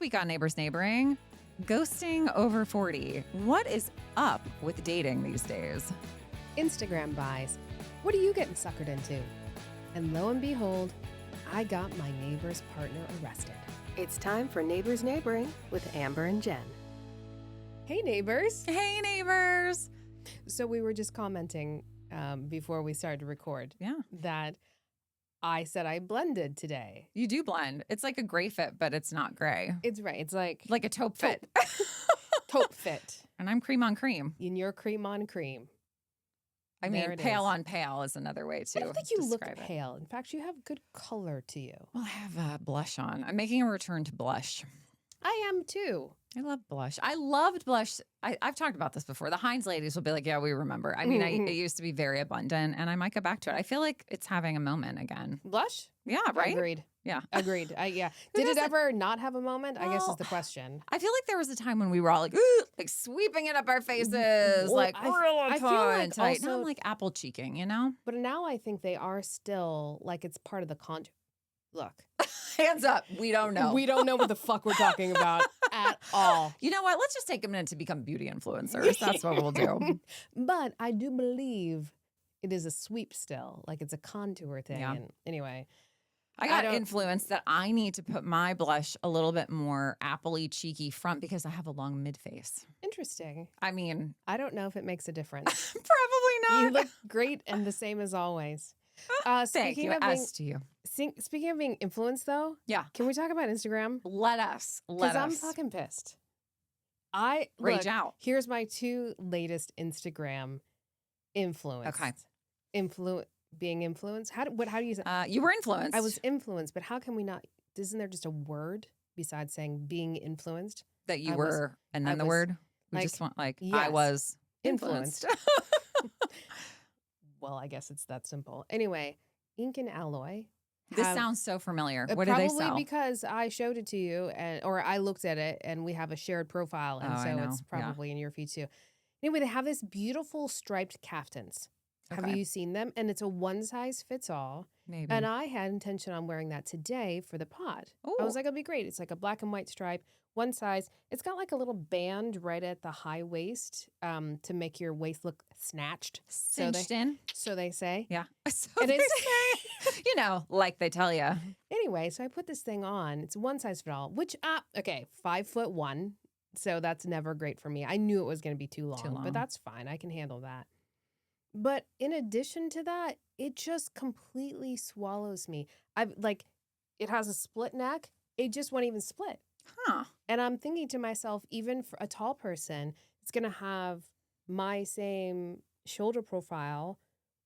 week on Neighbors Neighboring, ghosting over 40. What is up with dating these days? Instagram buys. What are you getting suckered into? And lo and behold, I got my neighbor's partner arrested. It's time for Neighbors Neighboring with Amber and Jen. Hey, neighbors. Hey, neighbors. So we were just commenting before we started to record that I said I blended today. You do blend. It's like a gray fit, but it's not gray. It's right. It's like a taupe fit. Taupe fit. And I'm cream on cream. And you're cream on cream. I mean, pale on pale is another way to I don't think you look describe it. pale. In fact, you have good color to you. Well, I have blush on. I'm making a return to blush. I am too. I love blush. I loved blush. I've talked about this before. The Heinz ladies will be like, yeah, we remember. I mean, it used to be very abundant, and I might go back to it. I feel like it's having a moment again. Blush? Yeah, right? Agreed. Yeah. Agreed. Yeah. Did it ever not have a moment? I guess is the question. I feel like there was a time when we were all like, ooh, like sweeping it up our faces, like real I feel like tight. also, now I'm like apple cheeking, you know? But now I think they are still like it's part of the Look. Hands up. We don't know. We don't know what the fuck we're talking about at all. You know what? Let's just take a minute to become beauty influencers. That's what we'll do. But I do believe it is a sweep still. Like it's a contour thing. Yeah. And anyway. I got influenced that I need to put my blush a little bit more appley, cheeky front because I have a long mid face. Interesting. I mean, I don't know if it makes a difference. probably not. You look great and the same as always. Thank you. As to you. Speaking of being influenced, though, can we talk about Instagram? Let us. Because I'm fucking pissed. Rage out. Here's my two latest Instagram influence. Okay. Being influenced. How do you say? You were influenced. I was influenced, but how can we not? Isn't there just a word besides saying being influenced? That you were, and then the word. We just want I was influenced. Well, I guess it's that simple. Anyway, Ink and Alloy. This sounds so familiar. What do they sell? Probably because I showed it to you, or I looked at it, and we have a shared profile, and so it's probably in your feed too. Anyway, they have this beautiful striped caftans. Okay. Have you seen them? And it's a one size fits all. Maybe. And I had intention on wearing that today for the pod. Ooh. I was like, it'll be great. It's like a black and white stripe, one size. It's got like a little band right at the high waist to make your waist look snatched. Cinched in. So they say. Yeah. So they say. You know, like they tell you. Anyway, so I put this thing on. It's one size fit all, which, 5'1". So that's never great for me. I knew it was going to be too long, but that's fine. I can handle that. But in addition to that, it just completely swallows me. It has a split neck. It just won't even split. Huh. And I'm thinking to myself, even for a tall person, it's going to have my same shoulder profile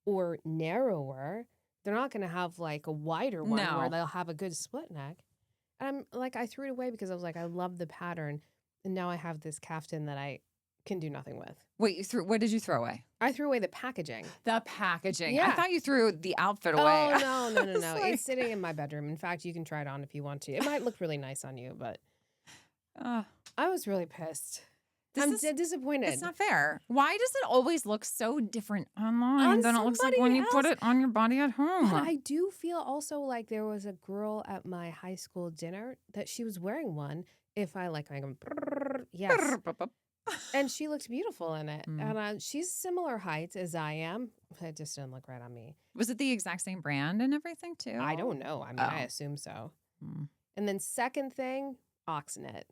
or narrower. They're not going to have like a wider one where they'll have a good split neck. And I'm like, I threw it away because I was like, I love the pattern. And now I have this caftan that I can do nothing with. Wait, what did you throw away? I threw away the packaging. The packaging. Yeah. I thought you threw the outfit away. Oh, no. It's sitting in my bedroom. In fact, you can try it on if you want to. It might look really nice on you, but I was really pissed. I'm disappointed. It's not fair. Why does it always look so different online than it looks like when you put it on your body at home? But I do feel also like there was a girl at my high school dinner that she was wearing one. If I like, yes. And she looked beautiful in it. And she's similar height as I am. It just didn't look right on me. Was it the exact same brand and everything too? I don't know. I mean, I assume so. And then second thing, Oxnet.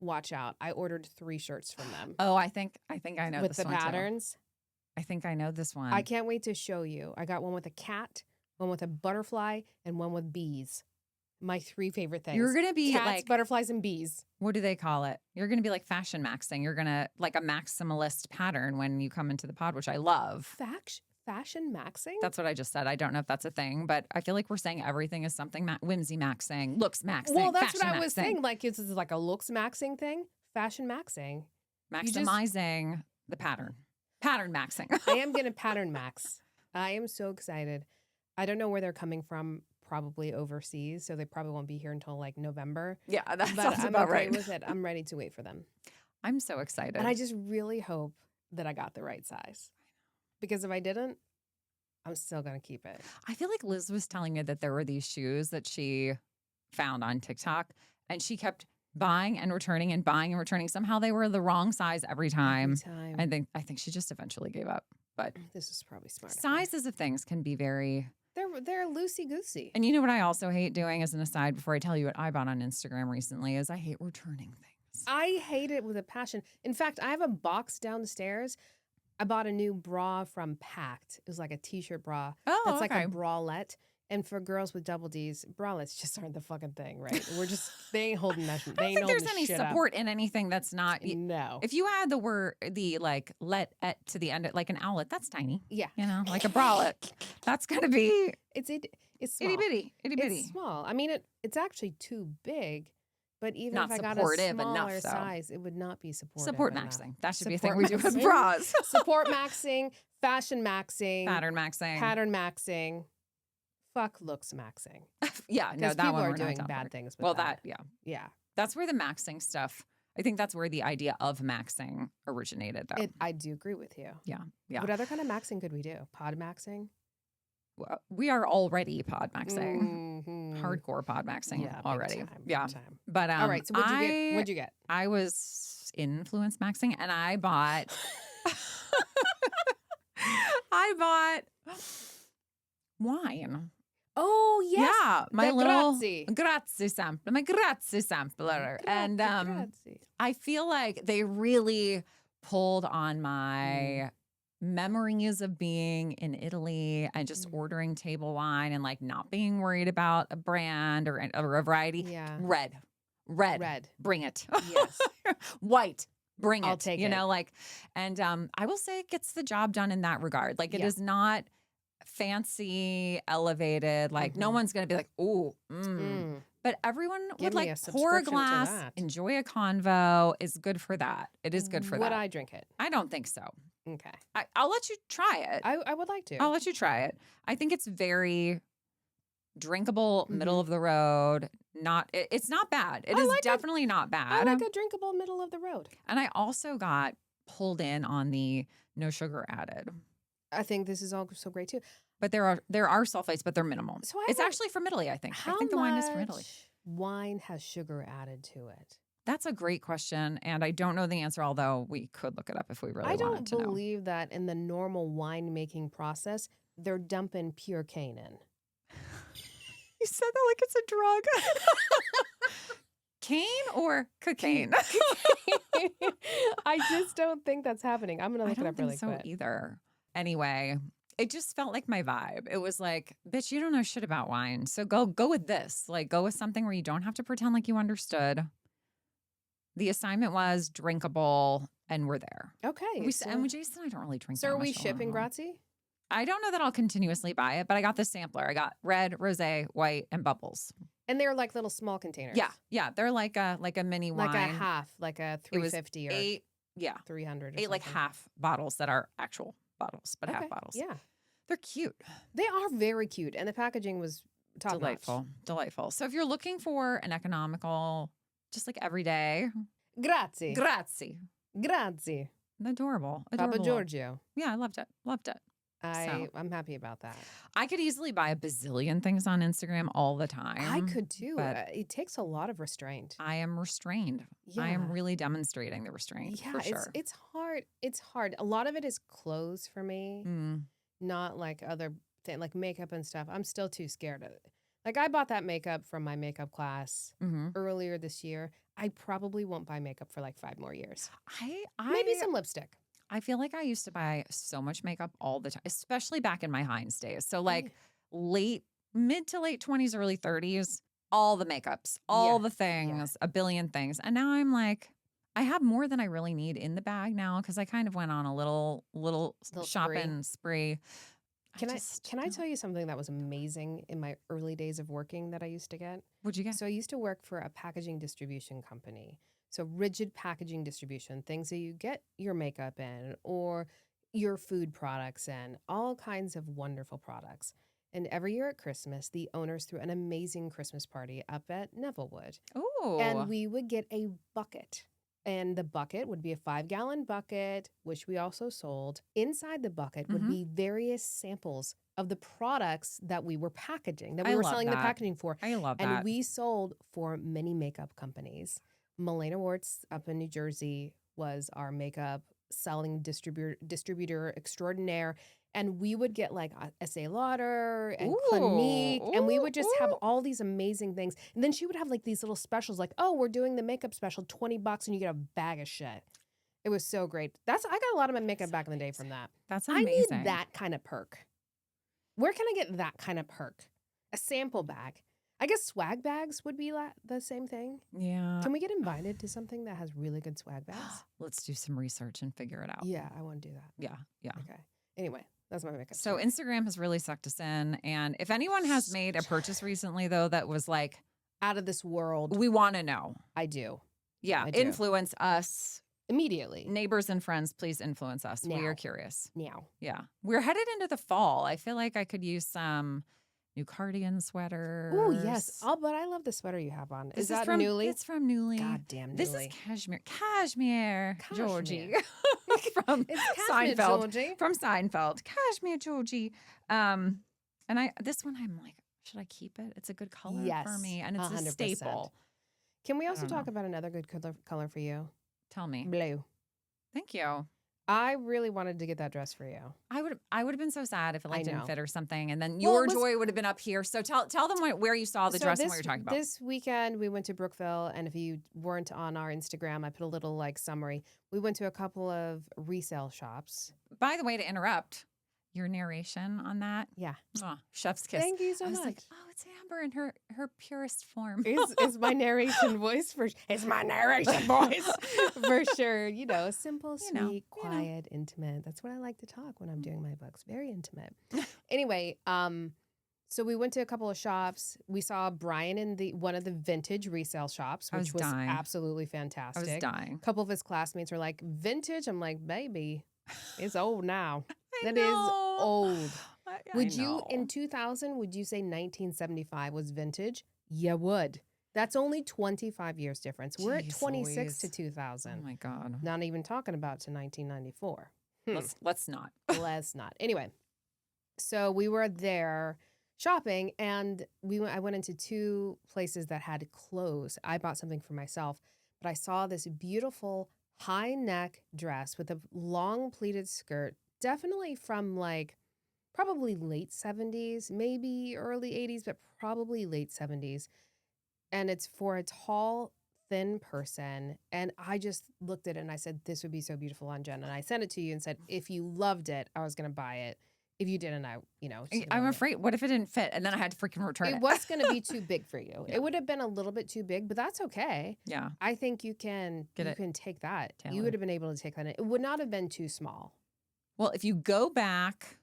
Watch out. I ordered 3 shirts from them. Oh, I think I know with this the one patterns. Too. I think I know this one. I can't wait to show you. I got one with a cat, one with a butterfly, and one with bees. My 3 favorite things. You're going to be cats, like butterflies, and bees. What do they call it? You're going to be like fashion maxing. You're going to like a maximalist pattern when you come into the pod, which I love. Fashion maxing? That's what I just said. I don't know if that's a thing, but I feel like we're saying everything is something whimsy maxing, looks maxing. Well, that's what I was maxing. saying. Like it's like a looks maxing thing. Fashion maxing. Maximizing the pattern. Pattern maxing. I am going to pattern max. I am so excited. I don't know where they're coming from. Probably overseas, so they probably won't be here until like November. Yeah, that sounds I'm about okay right. with it. I'm ready to wait for them. I'm so excited. And I just really hope that I got the right size. Because if I didn't, I'm still going to keep it. I feel like Liz was telling me that there were these shoes that she found on TikTok, and she kept buying and returning and buying and returning. Somehow they were the wrong size every time. Every time. I think she just eventually gave up. But This is probably smart. sizes of things can be very. They're loosey-goosey. And you know what I also hate doing as an aside before I tell you what I bought on Instagram recently is I hate returning things. I hate it with a passion. In fact, I have a box downstairs. I bought a new bra from Pact. It was like a t-shirt bra. Oh, That's okay. like a bralette. And for girls with double Ds, bralettes just aren't the fucking thing, right? They ain't holding that. I don't think there's any support in anything that's not. No. If you add let et to the end, like an owlet, that's tiny. Yeah. You know, like a bralette. That's going to be It's itty small. bitty. It's small. I mean, it's actually too big. But even Not if I got a supportive smaller enough, though. size, it would not be supportive Support enough. maxing. That should be a Support thing we do with maxing. bras. Support maxing, fashion maxing, Pattern maxing. pattern maxing, fuck looks maxing. Yeah, no, Because that people one are we're not doing down bad for. things with Well, that. yeah. That's where the maxing stuff, I think that's where the idea of maxing originated, though. I do agree with you. Yeah. What other kind of maxing could we do? Pod maxing? Well, we are already pod maxing. Mhm. Hardcore pod maxing Yeah, big already. time, big Yeah. time. But All right, so what'd you get? I was influence maxing and I bought wine. Oh, yes. Yeah, my the little grazie. sampler, my grazie sampler. And Grazie. I feel like they really pulled on my memories of being in Italy and just ordering table wine and like not being worried about a brand or a variety. Yeah. Red. Bring it. Yes. White. Bring it. I'll take you it. know, like, and I will say it gets the job done in that regard. Like, it Yeah. is not fancy, elevated. Like, no one's going to be like, ooh, But everyone Give would me like a pour a subscription to glass, that. enjoy a convo is good for that. It is good for Would that. I drink it? I don't think so. Okay. I'll let you try it. I would like to. I'll let you try it. I think it's very drinkable, middle of the road. It's not bad. It is definitely not bad. I like a drinkable middle of the road. And I also got pulled in on the no sugar added. I think this is all so great too. But there are sulfates, but they're minimal. So it's actually from Italy, I think. I think the wine is from Italy. Wine has sugar added to it. That's a great question, and I don't know the answer, although we could look it up if we really I wanted to don't know. believe that in the normal winemaking process, they're dumping pure cane in. You said that like it's a drug. Cane or cocaine? I just don't think that's happening. I'm going to look it up really quick. Either. Anyway, it just felt like my vibe. It was like, bitch, you don't know shit about wine. So go with this. Like, go with something where you don't have to pretend like you understood. The assignment was drinkable, and we're there. Okay. And with Jason, I don't really drink. So that are we much shipping alcohol. Grazie? I don't know that I'll continuously buy it, but I got the sampler. I got red, rosé, white, and bubbles. And they're like little small containers. Yeah. They're like a mini wine. Like a half, like a 350 or 300 or 8 like half bottles that are actual bottles, but half bottles. Yeah. They're cute. They are very cute. And the packaging was top notch. Delightful. So if you're looking for an economical, just like everyday. Grazie. Grazie. Adorable. Papa Giorgio. Yeah, I loved it. I'm happy about that. I could easily buy a bazillion things on Instagram all the time. I could too. But it takes a lot of restraint. I am restrained. Yeah. I am really demonstrating the restraint. Yeah, for sure. it's hard. It's hard. A lot of it is clothes for me, not like other things like makeup and stuff. I'm still too scared of it. Like I bought that makeup from my makeup class earlier this year. I probably won't buy makeup for like 5 more years. Maybe some lipstick. I feel like I used to buy so much makeup all the time, especially back in my Heinz days. So like mid to late 20s, early 30s, all the makeups, all the things, a billion things. And now I'm like, I have more than I really need in the bag now because I kind of went on a little shopping spree. Can I tell you something that was amazing in my early days of working that I used to get? What'd you get? So I used to work for a packaging distribution company. So rigid packaging distribution, things that you get your makeup in or your food products in, all kinds of wonderful products. And every year at Christmas, the owners threw an amazing Christmas party up at Nevillewood. Oh. And we would get a bucket. And the bucket would be a 5-gallon bucket, which we also sold. Inside the bucket would be various samples of the products that we were packaging, that we were selling the packaging for. I love that. And we sold for many makeup companies Milena Warts up in New Jersey was our makeup selling distributor extraordinaire. And we would get like Estee Lauder and Clinique, and we would just have all these amazing things. And then she would have like these little specials like, oh, we're doing the makeup special, $20 and you get a bag of shit. It was so great. I got a lot of my makeup back in the day from that. That's I amazing. need that kind of perk. Where can I get that kind of perk? A sample bag. I guess swag bags would be the same thing. Yeah. Can we get invited to something that has really good swag bags? Let's do some research and figure it out. Yeah, I want to do that. Yeah. Okay. Anyway, that's my makeup. So Instagram has really sucked us in. And if anyone has made a purchase recently, though, that was like out of this world, we want to know. I do. Yeah. I do. Influence us. Immediately. Neighbors and friends, please influence us. Now. We are curious. Now. Yeah. We're headed into the fall. I feel like I could use some new cardigan sweaters. Oh, yes. But I love the sweater you have on. Is that from Newly? It's from Newly. God damn Newly. This is Cashmere, Georgie. From It's Cashmere, Seinfeld. Georgie. From Seinfeld. Cashmere, Georgie. And this one, I'm like, should I keep it? It's a good color for me. And it's 100%. A staple. Can we also talk about another good color for you? Tell me. Blue. Thank you. I really wanted to get that dress for you. I would have been so sad if it didn't fit or something, and then Well, your joy would have been up here. So tell them where you saw the dress and what you're talking about. This weekend we went to Brookville, and if you weren't on our Instagram, I put a little summary. We went to a couple of resale shops. By the way, to interrupt your narration on that, yeah, chef's kiss. Thank you so much. I was like, oh, it's Amber in her purest form. Is my narration voice for? It's my narration voice for sure. Simple, sweet, quiet, intimate. That's what I like to talk when I'm doing my books. Very intimate. Anyway, so we went to a couple of shops. We saw Brian in one of the vintage resale shops, which was absolutely fantastic. I was dying. A couple of his classmates were like, "Vintage." I'm like, "Baby, it's old now." That is old. Would you, in 2000, would you say 1975 was vintage? You would. That's only 25 years difference. We're at 26 to 2000. Oh, my God. Not even talking about to 1994. Let's not. Let's not. Anyway, so we were there shopping, and I went into two places that had clothes. I bought something for myself, but I saw this beautiful high neck dress with a long pleated skirt, definitely from probably late 70s, maybe early 80s, but probably late 70s. And it's for a tall, thin person. And I just looked at it and I said, this would be so beautiful on Jen. And I sent it to you and said, if you loved it, I was going to buy it. If you didn't, I'm afraid. What if it didn't fit? And then I had to freaking return it. It was going to be too big for you. Yeah. It would have been a little bit too big, but that's okay. Yeah. I think you can take that. Taylor. You would have been able to take that. It would not have been too small. Well, if you go back,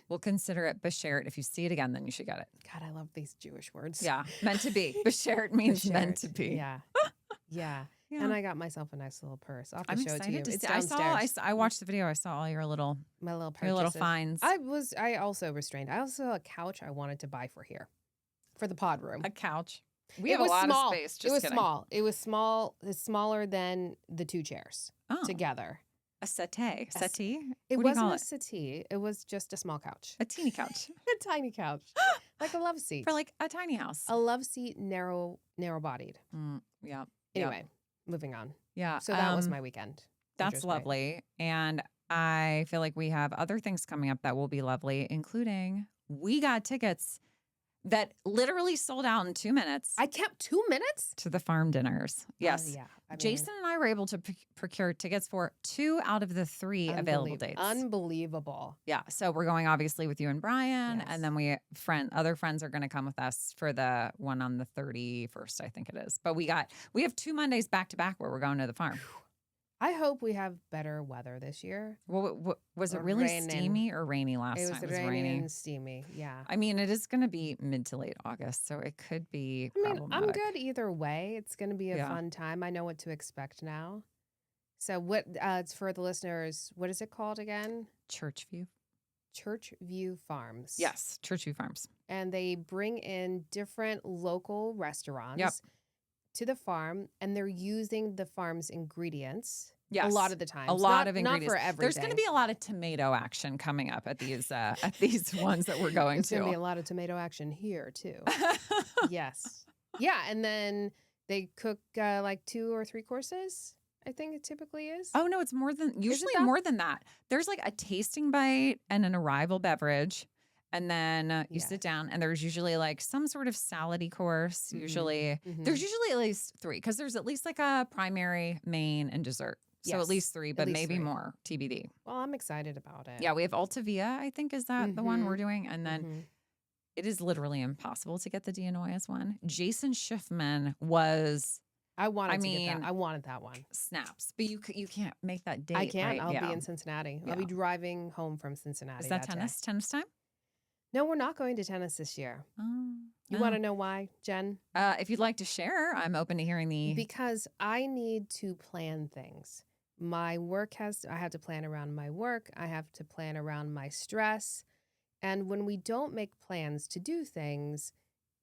we'll consider it bashert. If you see it again, then you should get it. God, I love these Jewish words. Yeah. Meant to be. Bashert means meant to be. Yeah. Yeah. And I got myself a nice little purse. I'll have to show it to you. It's downstairs. I watched the video. I saw all your little purchases. Your little finds. I also restrained. I also saw a couch I wanted to buy for here, for the pod room. A couch. We have a lot of space. Just it was kidding. small. It was small. It's smaller than the two chairs together. A settee. Settee? It wasn't a settee. It was just a small couch. A teeny couch. A tiny couch. Like a love seat. For like a tiny house. A love seat, narrow-bodied. Yeah. Anyway, moving on. Yeah. So that was my weekend. That's lovely. And I feel like we have other things coming up that will be lovely, including we got tickets that literally sold out in 2 minutes. I kept 2 minutes? To the farm dinners. Yes. Yeah. Jason and I were able to procure tickets for 2 out of the 3 available dates. Unbelievable. Yeah. So we're going obviously with you and Brian. Yes. And then other friends are going to come with us for the one on the 31st, I think it is. But we have 2 Mondays back to back where we're going to the farm. I hope we have better weather this year. Well, was it really steamy or rainy last time? It was rainy and steamy, yeah. I mean, it is going to be mid to late August, so it could be problematic. I'm good either way. It's going to be a fun time. I know what to expect now. So it's for the listeners, what is it called again? Churchview Farms. Yes, Churchview Farms. And they bring in different local restaurants to the farm, and they're using the farm's ingredients. Yes. A lot of the time. A lot of ingredients. Not for everything. There's going to be a lot of tomato action coming up at these ones that we're going to. There's going to be a lot of tomato action here too. Yes. Yeah, and then They cook like 2 or 3 courses, I think it typically is. Oh, no, it's usually that? more than that. There's like a tasting bite and an arrival beverage. And then you sit down and there's usually like some sort of salady course. Usually, there's usually at least 3 because there's at least like a primary, main, and dessert. So at least 3, but maybe more TBD. Well, I'm excited about it. Yeah, we have Altavia, I think, is that the one we're doing? And then it is literally impossible to get the Dianoias one. Jason Schiffman was... I wanted that one. Snaps. But you can't make that date, I can't. right? I'll be in Cincinnati. I'll be driving home from Cincinnati. Is that tennis? Day. Tennis time? No, we're not going to tennis this year. You want to know why, Jen? If you'd like to share, I'm open to hearing Because I need to plan things. My work I have to plan around my work. I have to plan around my stress. And when we don't make plans to do things,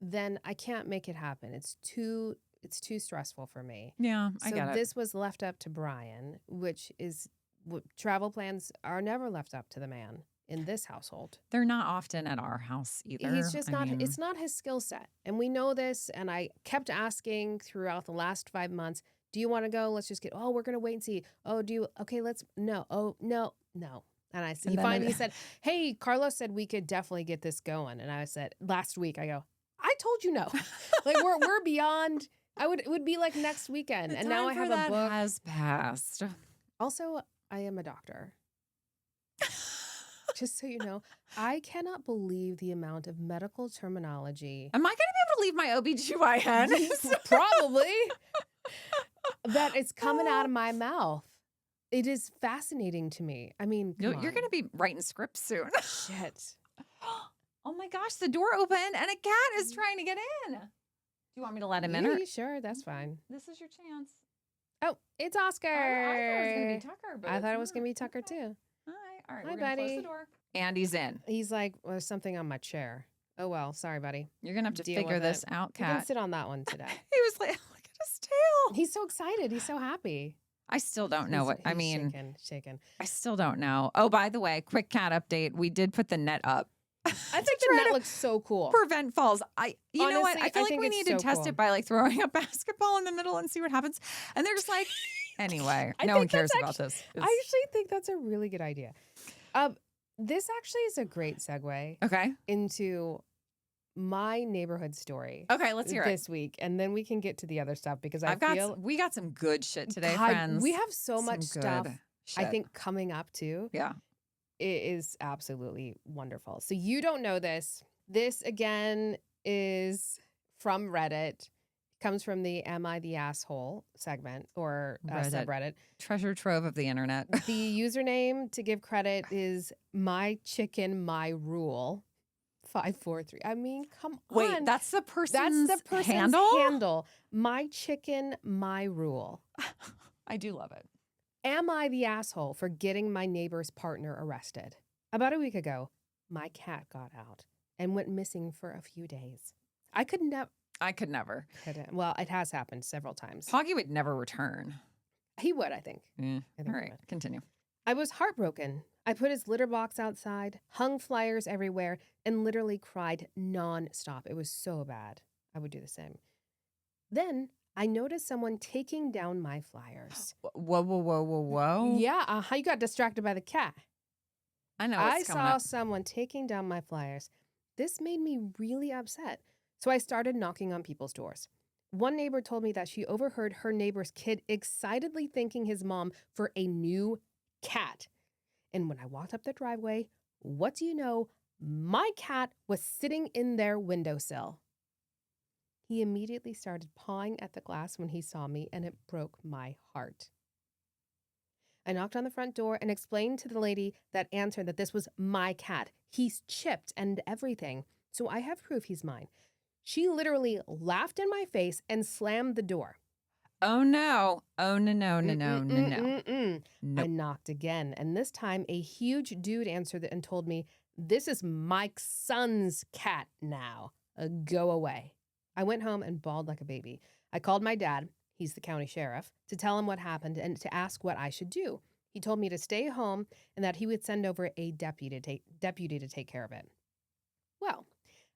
then I can't make it happen. It's too stressful for me. Yeah, I get it. So this was left up to Brian, which is travel plans are never left up to the man in this household. They're not often at our house either. He's just it's not his skill set. And we know this. And I kept asking throughout the last 5 months, do you want to go? Let's just we're going to wait and see. Oh, no. Oh, no. And I said, he said, hey, Carlos said we could definitely get this going. And I said, last week, I go, I told you no. Like we're beyond... it would be like next weekend. And now I have a book. Has passed. Also, I am a doctor. Just so you know, I cannot believe the amount of medical terminology. Am I going to be able to leave my OBGYN? Probably. That it's coming out of my mouth. It is fascinating to me. I mean, you're going to be writing scripts soon. Shit. Oh my gosh, the door opened and a cat is trying to get in. Do you want me to let him in? Yeah, sure, that's fine. This is your chance. Oh, it's Oscar. I thought it was going to be Tucker. But I thought it was going to be Tucker too. All right. Hi, We're going to close the door. And he's in. He's like, well, there's something on my chair. Oh, well, sorry, buddy. You're going to have to figure this out, Kat. You can sit on that one today. He was like, look at his tail. He's so excited. He's so happy. I still don't know Shaking. I still don't know. Oh, by the way, quick cat update. We did put the net up. I think the net looks so cool. Prevent falls. You know what? Honestly, I feel like we need to test it by like throwing a basketball in the middle and see what happens. And they're just like, anyway, no one cares about this. I actually think that's a really good idea. This actually is a great segue into my neighborhood story. Okay, let's hear it this week, and then we can get to the other stuff because we got some good shit today, friends. We have so much stuff. I think coming up too. Yeah. It is absolutely wonderful. So you don't know this. This, again, is from Reddit. Comes from the Am I the Asshole segment or subreddit. Treasure trove of the internet. The username, to give credit, is My Chicken, My Rule 543. I mean, come on. Wait, that's the person's handle? My Chicken, My Rule. I do love it. Am I the asshole for getting my neighbor's partner arrested? About a week ago, my cat got out and went missing for a few days. I could never. Well, it has happened several times. Poggy would never return. He would, I think. All right, continue. I was heartbroken. I put his litter box outside, hung flyers everywhere, and literally cried nonstop. It was so bad. I would do the same. Then I noticed someone taking down my flyers. Whoa. Yeah, how you got distracted by the cat? I know. I saw someone taking down my flyers. This made me really upset. So I started knocking on people's doors. One neighbor told me that she overheard her neighbor's kid excitedly thanking his mom for a new cat. And when I walked up the driveway, what do you know? My cat was sitting in their windowsill. He immediately started pawing at the glass when he saw me, and it broke my heart. I knocked on the front door and explained to the lady that answered that this was my cat. He's chipped and everything, so I have proof he's mine. She literally laughed in my face and slammed the door. Oh, no. Oh, no. Nope. I knocked again, and this time a huge dude answered and told me, this is Mike's son's cat now. Go away. I went home and bawled like a baby. I called my dad, he's the county sheriff, to tell him what happened and to ask what I should do. He told me to stay home and that he would send over a deputy to take care of it. Well,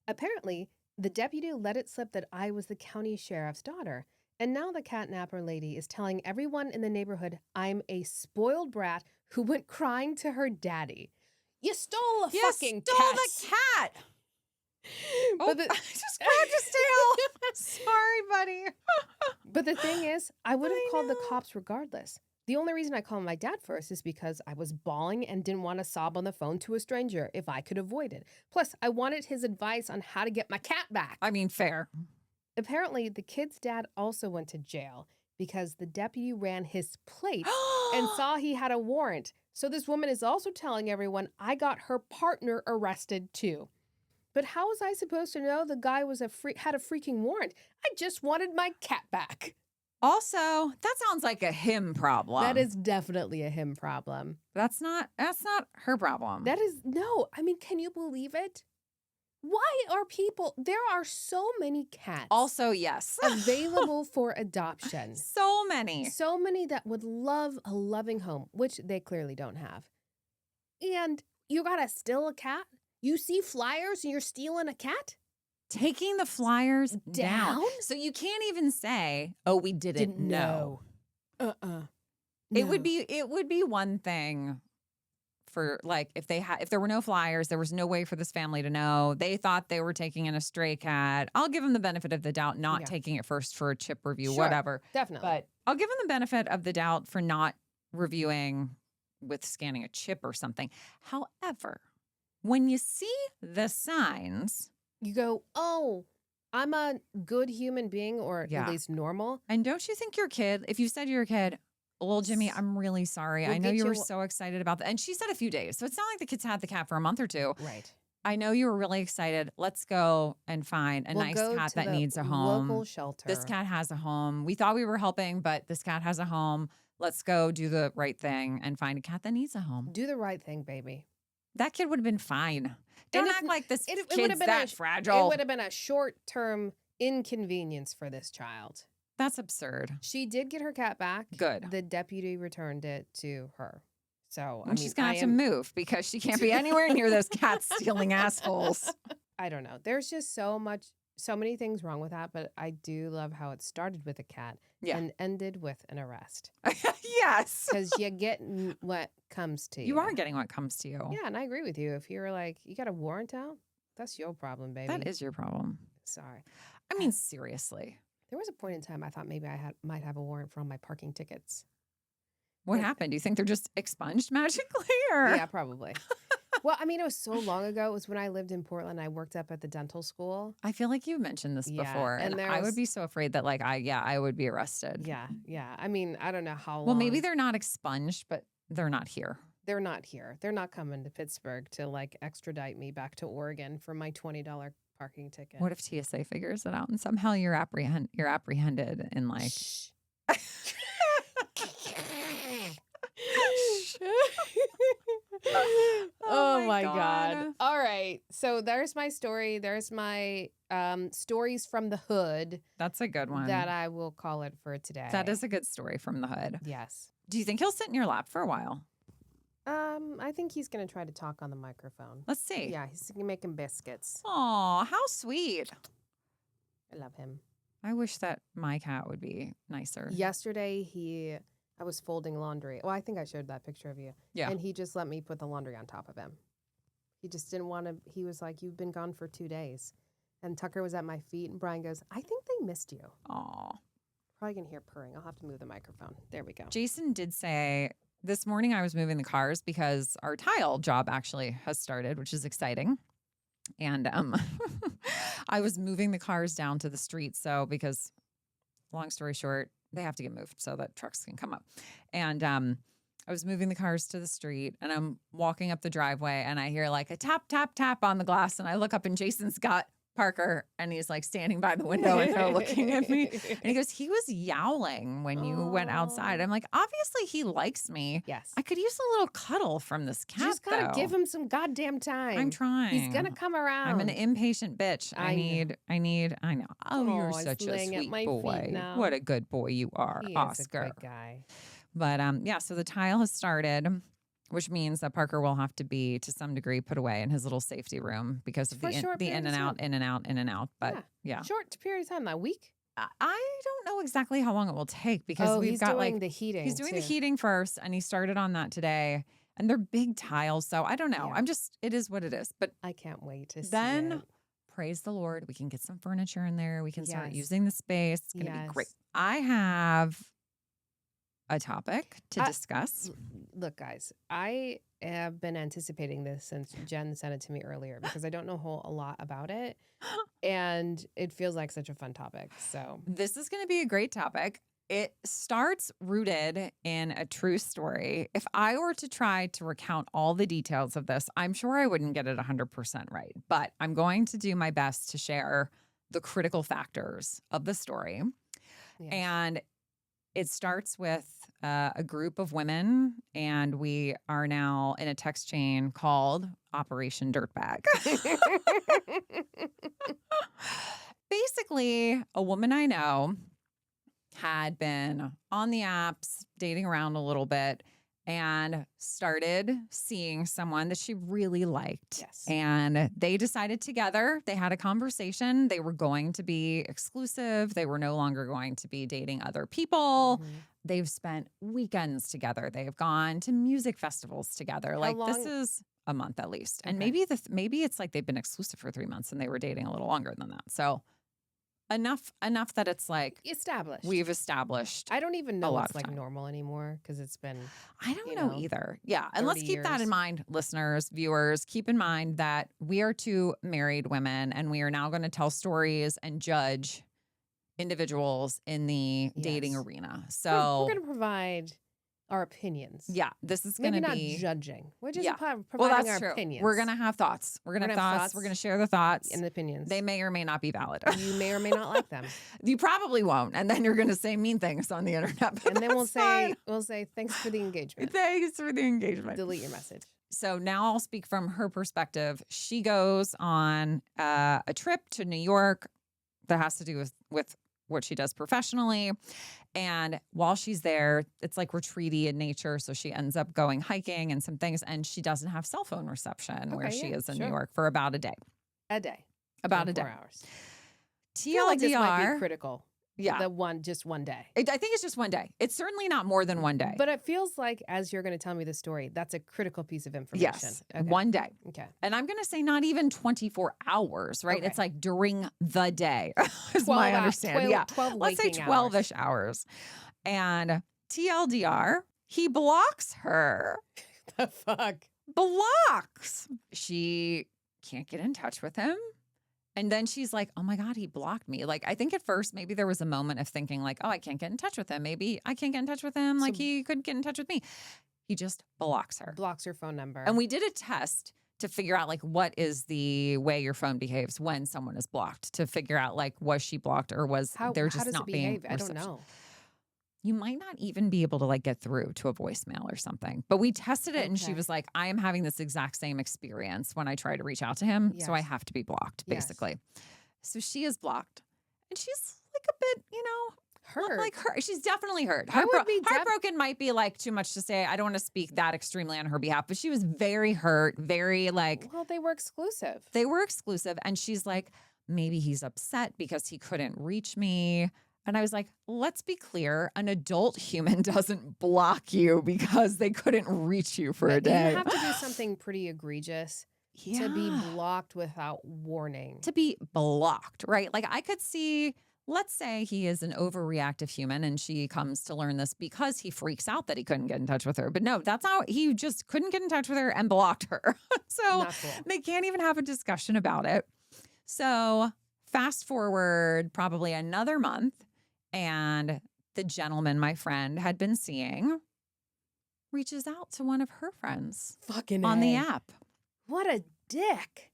apparently, the deputy let it slip that I was the county sheriff's daughter, And now the catnapper lady is telling everyone in the neighborhood I'm a spoiled brat who went crying to her daddy. You stole a fucking stole cat. the cat. But I just grabbed his tail. Sorry, buddy. But the thing is, I would have I called the know. cops regardless. The only reason I called my dad first is because I was bawling and didn't want to sob on the phone to a stranger if I could avoid it. Plus, I wanted his advice on how to get my cat back. I mean, fair. Apparently, the kid's dad also went to jail because the deputy ran his plates and saw he had a warrant. So this woman is also telling everyone I got her partner arrested too. But how was I supposed to know the guy was had a freaking warrant? I just wanted my cat back. Also, that sounds like a him problem. That is definitely a him problem. That's not her problem. That is, no. I mean, can you believe it? Why are people, there are so many cats. Also, yes. Available for adoption. So many. So many that would love a loving home, which they clearly don't have. And you gotta steal a cat? You see flyers and you're stealing a cat? Taking the flyers down. Down? So you can't even say, oh, we didn't know. It would be one thing for like if there were no flyers, there was no way for this family to know. They thought they were taking in a stray cat. I'll give them the benefit of the doubt, not taking it first for a chip review, Sure, whatever. definitely. But I'll give them the benefit of the doubt for not reviewing with scanning a chip or something. However, when you see the signs, you go, oh, I'm a good human being, or at least normal. And don't you think your kid, if you said to your kid, well, Jimmy, I'm really sorry. We'll I know get you were you- so excited about that. And she said a few days. So it's not like the kids had the cat for a month or two. Right. I know you were really excited. Let's go and find a We'll nice go cat to that the needs a home. local shelter. This cat has a home. We thought we were helping, but this cat has a home. Let's go do the right thing and find a cat that needs a home. Do the right thing, baby. That kid would have been fine. Don't And act like this it would kid's have been that fragile. It would have been a short-term inconvenience for this child. That's absurd. She did get her cat back. Good. The deputy returned it to her. So And she's going to have to move because she can't be anywhere near those cat stealing assholes. I don't know. There's just so many things wrong with that, but I do love how it started with a cat and ended with an arrest. Yes. Because you get what comes to you. You are getting what comes to you. Yeah, and I agree with you. If you're like, you got a warrant out, that's your problem, baby. That is your problem. Sorry. I mean, seriously. There was a point in time I thought maybe I might have a warrant for all my parking tickets. What happened? Do you think they're just expunged magically? Or? Yeah, probably. Well, I mean, it was so long ago. It was when I lived in Portland. I worked up at the dental school. I feel like you've mentioned this Yeah, before. and And I would be so afraid that I would be arrested. Yeah. I mean, I don't know how long. Well, maybe they're not expunged, but they're not here. They're not here. They're not coming to Pittsburgh to like extradite me back to Oregon for my $20 parking ticket. What if TSA figures it out and somehow you're apprehended in like Shh. Oh my God. All right. So there's my story. There's my stories from the hood. That's a good one. That I will call it for today. That is a good story from the hood. Yes. Do you think he'll sit in your lap for a while? I think he's gonna try to talk on the microphone. Let's see. Yeah, he's making biscuits. Aw, how sweet. I love him. I wish that my cat would be nicer. Yesterday, I was folding laundry. Well, I think I showed that picture of you. Yeah. And he just let me put the laundry on top of him. He just didn't want to. He was like, "You've been gone for 2 days." And Tucker was at my feet, and Brian goes, "I think they missed you." Aw. Probably gonna hear purring. I'll have to move the microphone. There we go. Jason did say this morning I was moving the cars because our tile job actually has started, which is exciting. And I was moving the cars down to the street. So because long story short, they have to get moved so that trucks can come up. And I was moving the cars to the street and I'm walking up the driveway and I hear like a tap, tap, tap on the glass. And I look up and Jason's got Parker and he's like standing by the window and they're looking at me. And he goes, he was yowling when you went outside. I'm like, obviously he likes me. Yes. I could use a little cuddle from this cat. You just gotta though. give him some goddamn time. I'm trying. He's gonna come around. I'm an impatient bitch. I know. Oh, you're he's such a laying at sweet my feet boy. now. What a good boy you are, He is Oscar. a good guy. But yeah, so the tile has started, which means that Parker will have to be to some degree put away in his little safety room because of For a short the period in of and out, time. in and out, in and out. But yeah. Short period of time, a week. I don't know exactly how long it will take because Oh, we've he's got doing like, the heating he's doing the too. heating first and he started on that today and they're big tiles. So I don't know. Yeah. It is what it is. But I can't wait to see then it. praise the Lord, we can get some furniture in there. We can start Yes. using the space. It's going to be great. Yes. I have a topic to I- discuss. Look, guys, I have been anticipating this since Jen sent it to me earlier because I don't know a lot about it. And it feels like such a fun topic. So This is going to be a great topic. It starts rooted in a true story. If I were to try to recount all the details of this, I'm sure I wouldn't get it 100% right. But I'm going to do my best to share the critical factors of the story. yes. And it starts with a group of women, and we are now in a text chain called Operation Dirtbag. Basically, a woman I know had been on the apps, dating around a little bit, and started seeing someone that she really liked. Yes. And they decided together, they had a conversation. They were going to be exclusive. They were no longer going to be dating other people. Mhm. They've spent weekends together. They have gone to music festivals together. How Like this long- is a month at least. And Okay. maybe it's like they've been exclusive for 3 months and they were dating a little longer than that. So enough that it's like Established. we've established. I don't even a know lot what's of like time. normal anymore because it's been I don't you know know, either. Yeah. And let's 30 keep that in years. mind, listeners, viewers. Keep in mind that we are two married women and we are now going to tell stories and judge individuals in the dating Yes. arena. We're So, going to provide our opinions. yeah, this is going Maybe to not be judging. We're just Yeah. providing well, that's our true. opinions. We're going to have thoughts. We're going to have thoughts. We're going to share the thoughts. and opinions. They may or may not be valid. You may or may not like them. You probably won't. And then you're going to say mean things on the internet. but And then we'll that's fine. say thanks for the engagement. Thanks for the engagement. Delete your message. So now I'll speak from her perspective. She goes on a trip to New York that has to do with what she does professionally. And while she's there, it's like retreaty in nature. So she ends up going hiking and some things. And she doesn't have cell phone reception where Okay, she yeah, is in sure. New York for about a day. A day. About a 24 day. hours. I feel like this might be TLDR. critical. Yeah. Just one day. I think it's just one day. It's certainly not more than one day. But it feels like, as you're going to tell me the story, that's a critical piece of information. Yes, Okay. one day. Okay. And I'm going to say not even 24 hours, right? Okay. It's like during the day is 12 my hours, understanding. 12 Yeah. 12 Let's say waking 12-ish hours. And TLDR, he blocks her. The fuck? Blocks. She can't get in touch with him. And then she's like, oh my God, he blocked me. Like, I think at first maybe there was a moment of thinking like, oh, I can't get in touch with him. Maybe I can't get in touch with him. Like So- he couldn't get in touch with me. He just blocks her. Blocks her phone number. And we did a test to figure out like what is the way your phone behaves when someone is blocked, to figure out like was she blocked or was there just how does not it being behave? I don't reception. know. You might not even be able to like get through to a voicemail or something. But we tested it and she Okay. was like, I am having this exact same experience when I try to reach out to him. So I Yes. have to be blocked, Yes. basically. So she is blocked. And she's like a bit, Hurt. like her. She's definitely hurt. I would be heartbroken might be like too much to say. I don't want to speak that extremely on her behalf, but she was very hurt, very like Well, they were exclusive. they were exclusive. And she's like, maybe he's upset because he couldn't reach me. And I was like, let's be clear. An adult human doesn't block you because they couldn't reach you for a But day. You have to do something pretty egregious to be Yeah. blocked without warning. To be blocked, right? Like I could see, let's say he is an overreactive human and she comes to learn this because he freaks out that he couldn't get in touch with her. But no, that's how he just couldn't get in touch with her and blocked her. So Not cool. they can't even have a discussion about it. So fast forward probably another month, and the gentleman my friend had been seeing reaches out to one of her friends Fucking on the A. app. What a dick.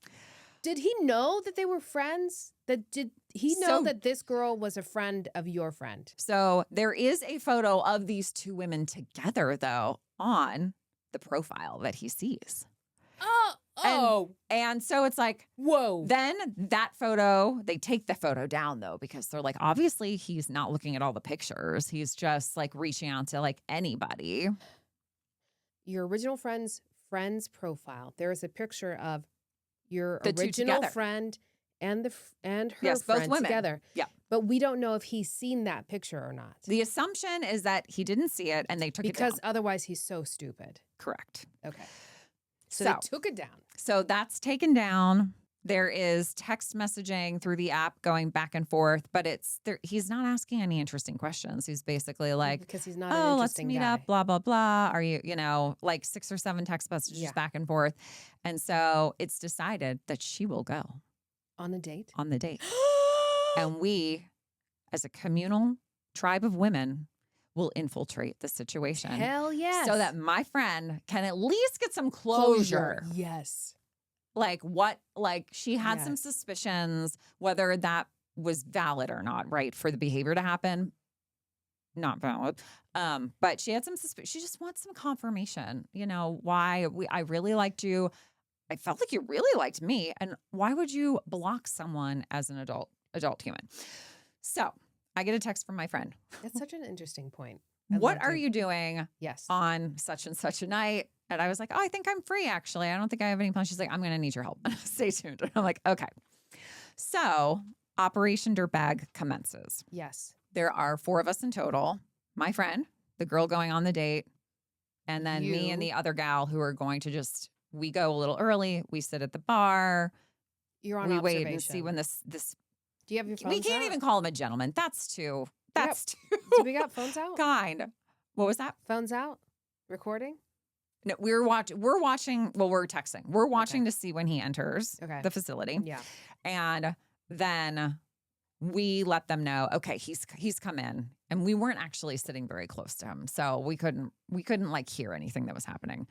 Did he know that they were friends? Did he know So- that this girl was a friend of your friend? So there is a photo of these two women together, though, on the profile that he sees. And so it's like, whoa. then that photo, they take the photo down, though, because they're like, obviously he's not looking at all the pictures. He's just like reaching out to like anybody. Your original friend's profile. There is a picture of your The two original together. friend and and her Yes, both friend women. together. Yeah. But we don't know if he's seen that picture or not. The assumption is that he didn't see it and they took it down. Because otherwise he's so stupid. Correct. Okay. So they took it down. So that's taken down. There is text messaging through the app going back and forth, but he's not asking any interesting questions. He's basically like, because he's not an oh, let's interesting meet guy. up, blah, blah, blah. Are you, like 6 or 7 text messages back and forth. And so it's decided that she will go on a date. On the date. And we, as a communal tribe of women, will infiltrate the situation. Hell yes. So that my friend can at least get some closure. Yes. Like she had some suspicions, whether that was valid or not, right? For the behavior to happen, not valid. But she had some suspicion. She just wants some confirmation. Why I really liked you. I felt like you really liked me. And why would you block someone as an adult human? So I get a text from my friend. That's such an interesting point. What are you doing Yes. on such and such a night? And I was like, oh, I think I'm free, actually. I don't think I have any plans. She's like, I'm going to need your help. Stay tuned. And I'm like, okay. So Operation Dirtbag commences. Yes. There are 4 of us in total. My friend, the girl going on the date, and then me and the other gal who are going to we go a little early. We sit at the bar. You're on we observation. wait and see when this Do you have your phones we can't out? even call him a gentleman. That's too Do we got phones out? kind. What was that? Phones out? Recording? No, we're watching, well, we're texting. We're watching to see when he enters the facility. Yeah. And then we let them know, okay, he's come in. And we weren't actually sitting very close to him. So we couldn't like hear anything that was happening.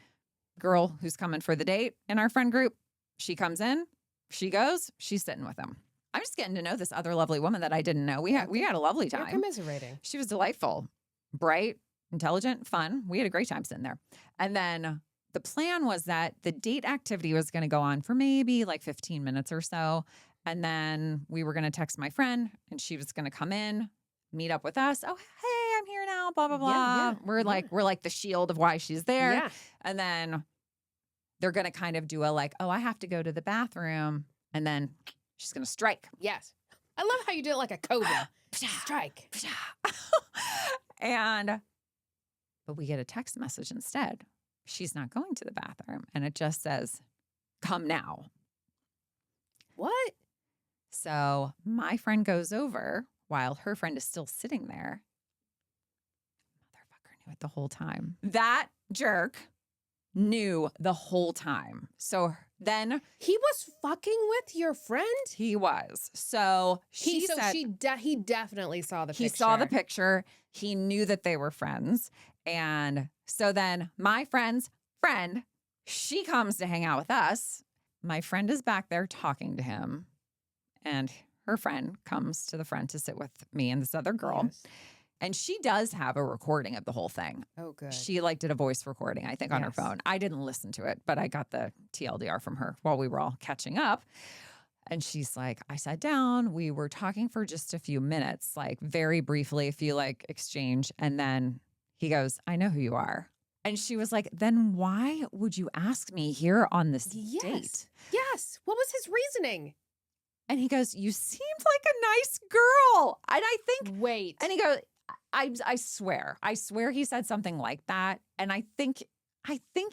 Girl who's coming for the date in our friend group, she comes in, she goes, she's sitting with him. I'm just getting to know this other lovely woman that I didn't know. We had a lovely time. You're commiserating. She was delightful, bright, intelligent, fun. We had a great time sitting there. And then the plan was that the date activity was going to go on for maybe like 15 minutes or so. And then we were going to text my friend and she was going to come in, meet up with us. Oh, hey, I'm here now, blah, blah, blah. Yeah, we're like the shield of why she's there. Yeah. And then they're going to kind of do I have to go to the bathroom. And then she's going to strike. Yes. I love how you do it like a cobra. Strike. But we get a text message instead. She's not going to the bathroom. And it just says, come now. What? So my friend goes over while her friend is still sitting there. Motherfucker knew it the whole time. That jerk knew the whole time. So then he was fucking with your friend? He was. So he definitely saw the picture. He saw the picture. He knew that they were friends. And so then my friend's friend, she comes to hang out with us. My friend is back there talking to him. And her friend comes to the front to sit with me and this other girl. Yes. And she does have a recording of the whole thing. Oh, good. She did a voice recording, I think, on her phone. I didn't listen to it, but I got the TLDR from her while we were all catching up. And she's like, I sat down. We were talking for just a few minutes, like very briefly, a few exchange. And then he goes, I know who you are. And she was like, then why would you ask me here on this date? Yes. What was his reasoning? And he goes, you seemed like a nice girl. And I think, wait. And he goes, I swear he said something like that. And I think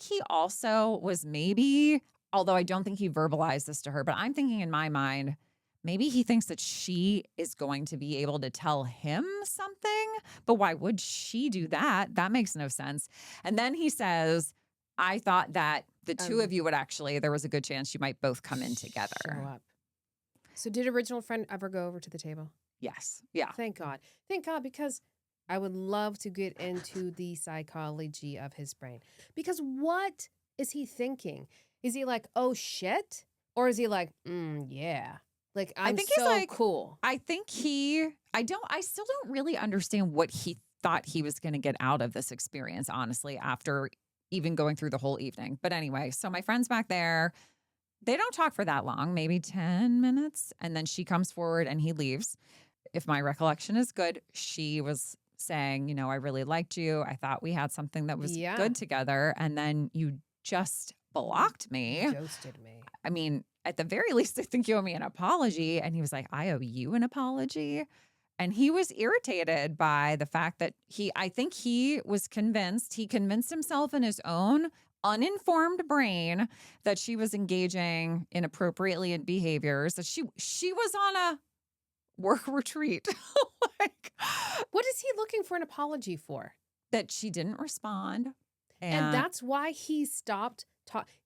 he also was maybe, although I don't think he verbalized this to her, but I'm thinking in my mind, maybe he thinks that she is going to be able to tell him something. But why would she do that? That makes no sense. And then he says, I thought that the two of you would there was a good chance you might both come in together. Show up. So did original friend ever go over to the table? Yes. Yeah. Thank God. Thank God, because I would love to get into the psychology of his brain. Because what is he thinking? Is he like, oh, shit? Or is he like, yeah. Like, I think so he's cool. I think I still don't really understand what he thought he was going to get out of this experience, honestly, after even going through the whole evening. But anyway, so my friend's back there. They don't talk for that long, maybe 10 minutes. And then she comes forward and he leaves. If my recollection is good, she was saying, I really liked you. I thought we had something that was good together. And then you just blocked me. You ghosted me. I mean, at the very least, I think you owe me an apology. And he was like, I owe you an apology. And he was irritated by the fact that I think he convinced himself in his own uninformed brain that she was engaging inappropriately in behaviors, that she was on a work retreat. Like, what is he looking for an apology for? that she didn't respond. And that's why he stopped.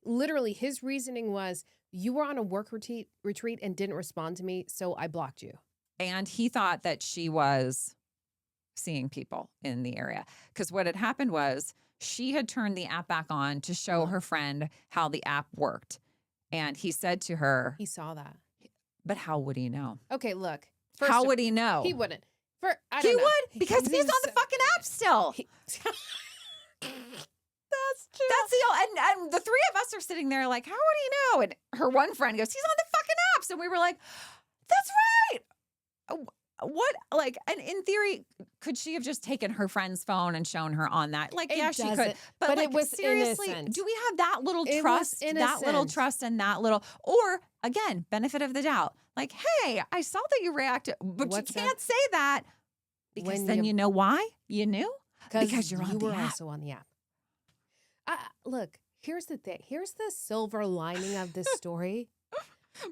Literally, his reasoning was, you were on a work retreat and didn't respond to me, so I blocked you. And he thought that she was seeing people in the area. Because what had happened was she had turned the app back on to show her friend how the app worked. And he said to her, He saw that. but how would he know? Okay, look. How would he know? He wouldn't. He would, because he's on the fucking app still. That's true. That's and the three of us are sitting there like, how would he know? And her one friend goes, he's on the fucking apps. And we were like, that's right. What, like, and in theory, could she have just taken her friend's phone and shown her on that? Like, yeah, she could. But like, it was seriously, innocent. do we have that little It trust? was That little innocent. trust and that little, or again, benefit of the doubt. Like, hey, I saw that you reacted, but What's you can't that? say that because When then you know why? You knew? Because you're on you the were app. also on the app. Look, here's the thing. Here's the silver lining of this story.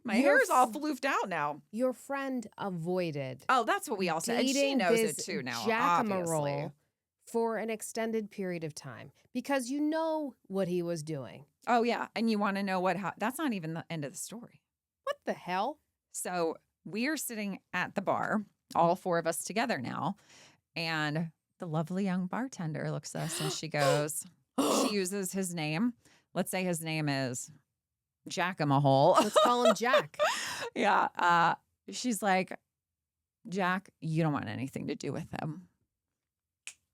My Your hair's all floofed out now. Your friend avoided Oh, that's what we all said. And she dating knows it this too now, jackamarole obviously. for an extended period of time because you know what he was doing. Oh, yeah. And you want to know that's not even the end of the story. What the hell? So we're sitting at the bar, all four of us together now. And the lovely young bartender looks at us and she goes, she uses his name. Let's say his name is Jack-a-mahole. Let's call him Jack. Yeah. She's like, Jack, you don't want anything to do with him.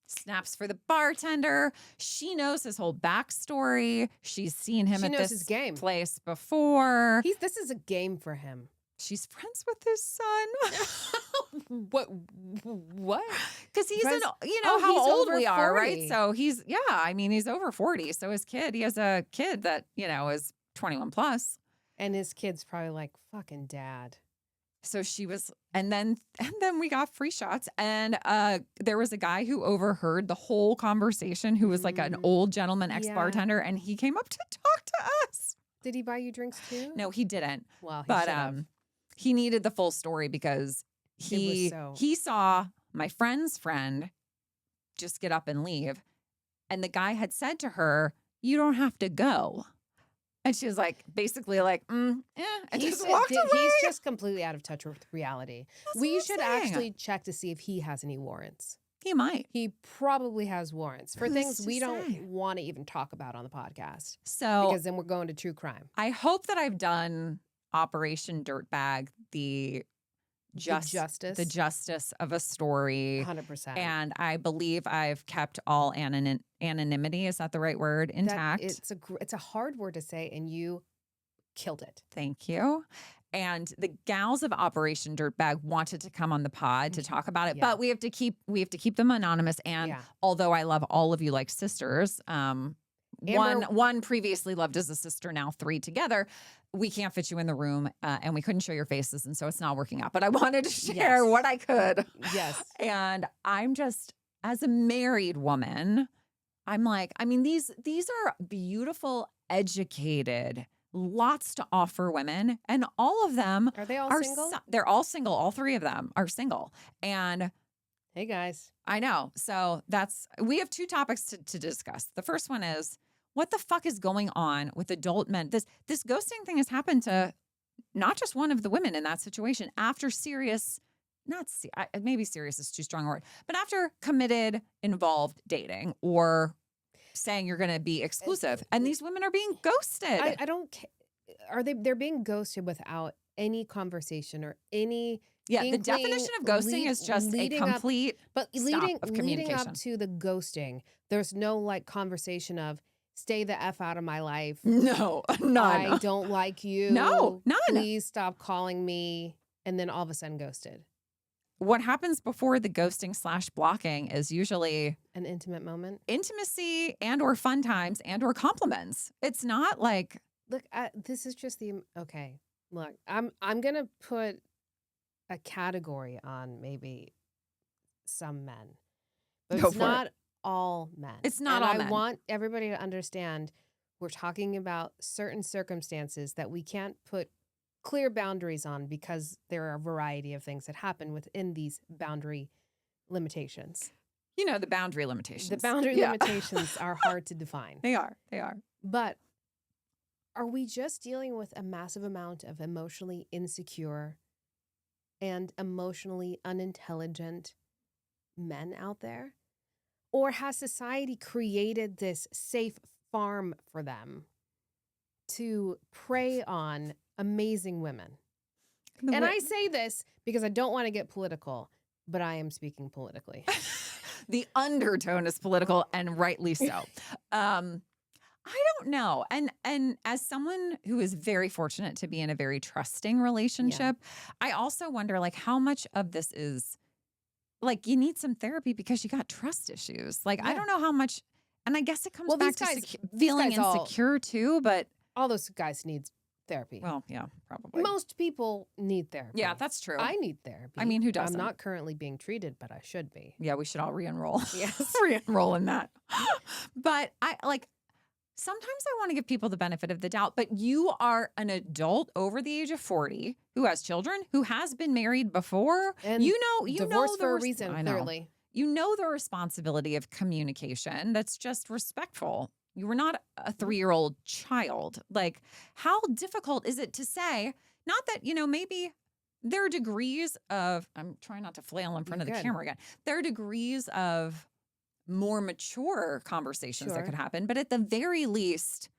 Snaps for the bartender. She knows his whole backstory. She's seen him She at knows this his game. place before. This is a game for him. She's friends with his son. What? Because he's Friends- how he's old over we are, 40. right? So he's over 40. So he has a kid that, is 21 plus. And his kid's probably like, fucking dad. So she was, and then we got free shots. And there was a guy who overheard the whole conversation who was like an old gentleman ex-bartender. And he came up to talk to us. Did he buy you drinks too? No, he didn't. Well, he But should've. he needed the full story because he saw my friend's friend just get up and leave. And the guy had said to her, you don't have to go. And she was like, basically like, and just walked away. He's just completely out of touch with reality. That's We what I'm should saying. actually check to see if he has any warrants. He might. He probably has warrants for Who's things to we say? don't want to even talk about on the podcast So because then we're going to true crime. I hope that I've done Operation Dirtbag, the justice of a story. 100%. And I believe I've kept all anonymity. Is that the right word? Intact. It's a hard word to say, and you killed it. Thank you. And the gals of Operation Dirtbag wanted to come on the pod to talk about it, but we have to keep them anonymous. And although I love all of you like sisters, one previously loved as a sister, now three together. We can't fit you in the room, and we couldn't show your faces, and so it's not working out. But I wanted to share what I could. Yes. And I'm just, as a married woman, I'm like, I mean, these are beautiful, educated, lots to offer women, and all of them Are they all single? They're all single. All three of them are single, and Hey guys. I know. So we have two topics to discuss. The first one is, what the fuck is going on with adult men? This ghosting thing has happened to not just one of the women in that situation after maybe serious is too strong a word, but after committed, involved dating or saying you're going to be exclusive. And these women are being ghosted. I don't care. They're being ghosted without any conversation or any the definition of ghosting is just a complete leading of communication. up to the ghosting, there's no like conversation of stay the F out of my life. No, none. I don't like you. No, none. Please stop calling me. And then all of a sudden ghosted. What happens before the ghosting / blocking is usually an intimate moment, intimacy and or fun times and or compliments. It's not like, look, this is just okay. Look, I'm gonna put a category on maybe some men, but Go it's for it. not all men. It's not and all I men. want everybody to understand we're talking about certain circumstances that we can't put clear boundaries on because there are a variety of things that happen within these boundary limitations. You know, the boundary limitations. The boundary limitations are hard to define. They are. They are. But are we just dealing with a massive amount of emotionally insecure and emotionally unintelligent men out there? Or has society created this safe farm for them to prey on amazing women? And I say this because I don't want to get political, but I am speaking politically. The undertone is political, and rightly so. I don't know. And as someone who is very fortunate to be in a very trusting relationship, I also wonder, like, how much of this is, like, you need some therapy because you got trust issues. Like, I don't know how much, and I guess it comes back to feeling insecure too, but all those guys need therapy. Well, yeah, probably. Most people need therapy. Yeah, that's true. I need therapy. I mean, who doesn't? I'm not currently being treated, but I should be. Yeah, we should all re-enroll. Yes. Re-enroll in that. But sometimes I want to give people the benefit of the doubt, but you are an adult over the age of 40 who has children, who has been married before. And you know divorced for a reason, clearly. You know the responsibility of communication that's just respectful. You were not a 3-year-old child. Like, how difficult is it to say, not that, maybe there are degrees of, I'm trying not to flail in front of the camera again. There are degrees of more mature conversations that could happen. But at the very least,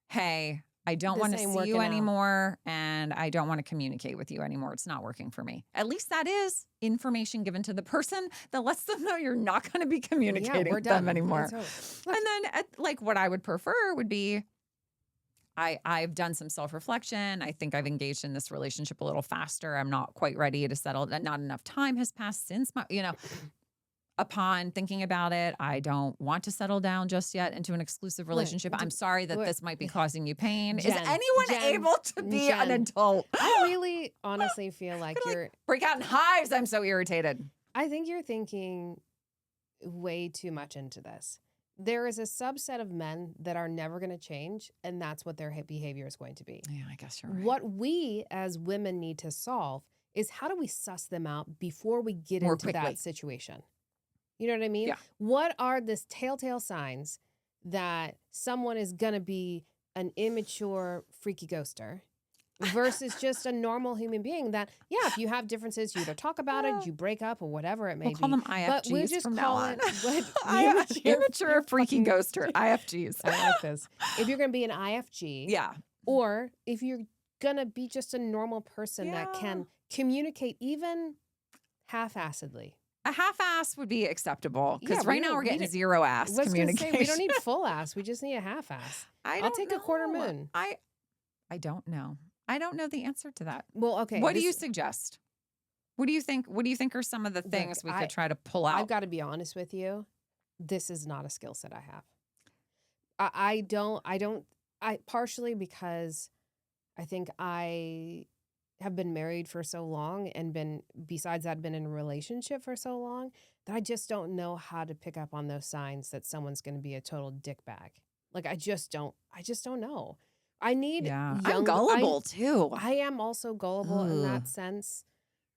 hey, I don't want to see you anymore, and I don't want to communicate with you anymore. It's not working for me. At least that is information given to the person that lets them know you're not going to be communicating with them anymore. And then, what I would prefer would be, I've done some self-reflection. I think I've engaged in this relationship a little faster. I'm not quite ready to settle. Not enough time has passed since my, upon thinking about it, I don't want to settle down just yet into an exclusive relationship. I'm sorry that this might be causing you pain. Is anyone able to be an adult? I really honestly feel like you're... break out in hives. I'm so irritated. I think you're thinking way too much into this. There is a subset of men that are never going to change, and that's what their behavior is going to be. Yeah, I guess you're right. What we as women need to solve is how do we suss them out before we get into that situation? You know what I mean? Yeah. What are the telltale signs that someone is going to be an immature, freaky ghoster versus just a normal human being that, if you have differences, you either talk about it, you break up, or whatever it may be. We'll call them IFGs but we'll just from call now it immature, freaky ghoster, IFGs. I like this. If you're going to be an IFG, or if you're going to be just a normal person that can communicate even half-assedly. A half-ass would be acceptable because right now we're getting zero-ass communication. Say, we don't need full ass. We just need a half-ass. I'll take a quarter moon. I don't know. I don't know the answer to that. Well, okay. What do you suggest? What do you think? What do you think are some of the things we could try to pull out? I've got to be honest with you. This is not a skill set I have. I partially because I think I have been married for so long and besides that, been in a relationship for so long that I just don't know how to pick up on those signs that someone's going to be a total dickbag. Like, I just don't know. I need I'm gullible too. I am also gullible in that sense.